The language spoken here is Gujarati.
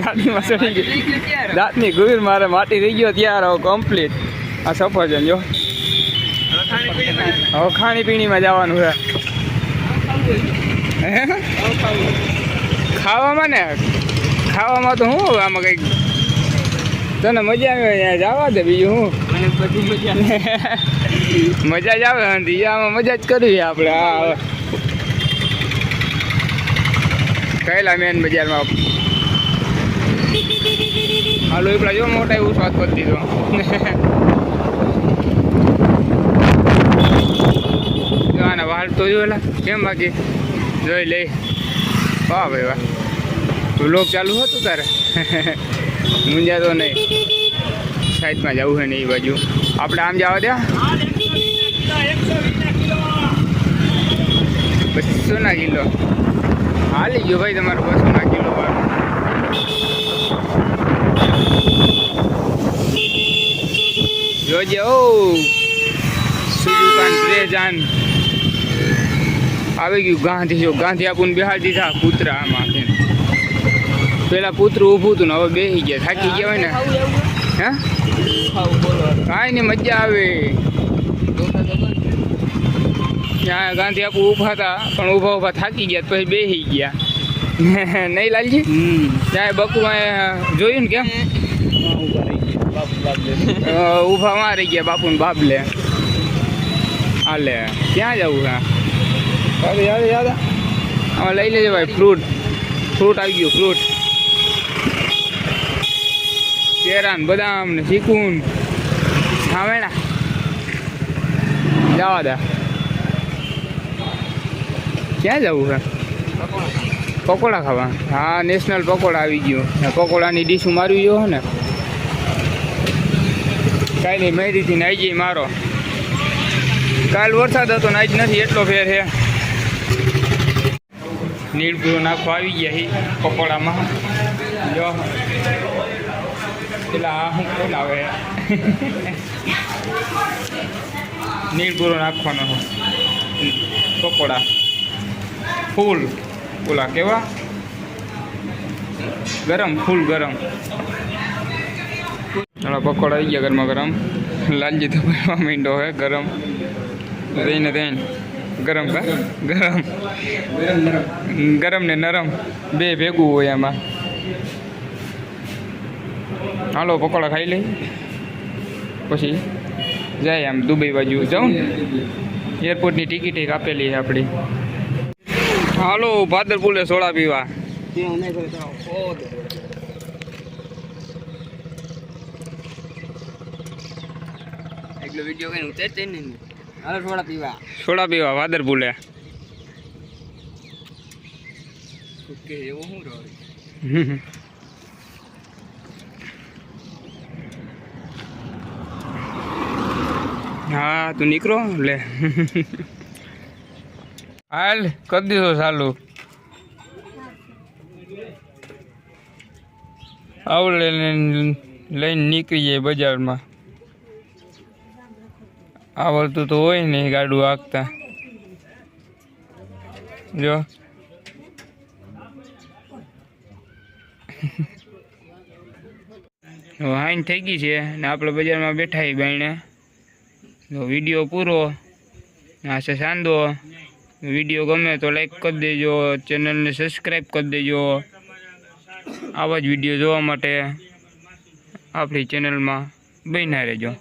ગાડીમાં ચડી ગઈ દાંતની ગુવીર મારે માટી થઈ ગયો ત્યાર હવે કમ્પ્લીટ આ સફરજન જો હવે ખાણીપીણીમાં જવાનું છે ખાવામાં ને ખાવામાં તો હું આમાં કંઈક તને મજા આવે જવા દે બીજું હું બધું મજા જ આવે હંધી આમાં મજા જ કરવી આપણે હા કહેલા મેન બજારમાં હાલો પેલા જો મોટા એવું સ્વાદ કરી દીધો જો આના વાળ તો જોયેલા કેમ બાકી જોઈ લે વાહ ભાઈ વાહ વ્લોગ ચાલુ હતું તારે મુંજા તો નહીં સાઈડમાં જવું છે ને એ બાજુ આપણે આમ જવા દે 200 કિલો હાલી ગયો ભાઈ તમારો 200 કિલો વાળો જોજે ઓ સુજુકાન પ્રેજાન આવી ગયું ગાંધી જો ગાંધી આપણને બિહાર દીધા કૂતરા આમાં પેલા કૂતરું ઊભું હતું ને હવે બેસી ગયા થાકી ગયા હોય ને હા કાંઈ નહીં મજા આવે ત્યાં ગાંધી આપું ઊભા હતા પણ ઊભા ઊભા થાકી ગયા પછી બેસી ગયા નહીં લાલજી ત્યાં બકુ જોયું ને કેમ ઊભા મારી ગયા બાપુ ને બાપલે હાલે ક્યાં જવું હા યાદ યાદ આમાં લઈ લેજો ભાઈ ફ્રૂટ આવી ગયું ફ્રૂટ કેરા ને બદામ ને ચીકુન સાવેણા જવા દે ક્યાં જવું છે પકોડા ખાવા હા નેશનલ પકોડા આવી ગયો પકોડાની ડીશું મારવી ગયો ને કાંઈ નહીં મેરીથી નાઈ જઈ મારો કાલ વરસાદ હતો ને આજ નથી એટલો ફેર છે નીલપુરો નાખવા આવી ગયા પકોડામાં જો પેલા આ શું બોલાવે નીલપુરો નાખવાનો પકોડા ફૂલ ઓલા કેવા ગરમ ફૂલ ગરમ પકોડા આવી ગયા ગરમા ગરમ લાલજી તો ભરવા માંડ્યો હે ગરમ રહીને થઈને ગરમ કા ગરમ ને નરમ બે ભેગું હોય એમાં હાલો પકોડા ખાઈ લઈ પછી જાય આમ દુબઈ બાજુ જાઉં ને એરપોર્ટની ટિકિટ આપેલી છે આપણી હાલો ભાદરપુરે સોડા પીવા એટલો વિડીયો કઈ ઉતરતે નહીં હાલો સોડા પીવા ભાદરપુરે ઓકે એવું શું રહે હા તું નીકળો લે હાલ કરી દીધો ચાલુ આવડે લઈને નીકળી જાય બજારમાં આવડતું તો હોય ને ગાડું હાંકતા જો હાઈન થઈ ગઈ છે ને આપણે બજારમાં બેઠા એ બાઈને વિડીયો પૂરો આ છે સાંદો વિડીયો ગમે તો લાઈક કરી દેજો ચેનલને સબસ્ક્રાઈબ કરી દેજો આવા જ વિડીયો જોવા માટે આપણી ચેનલમાં બન્યા રહેજો।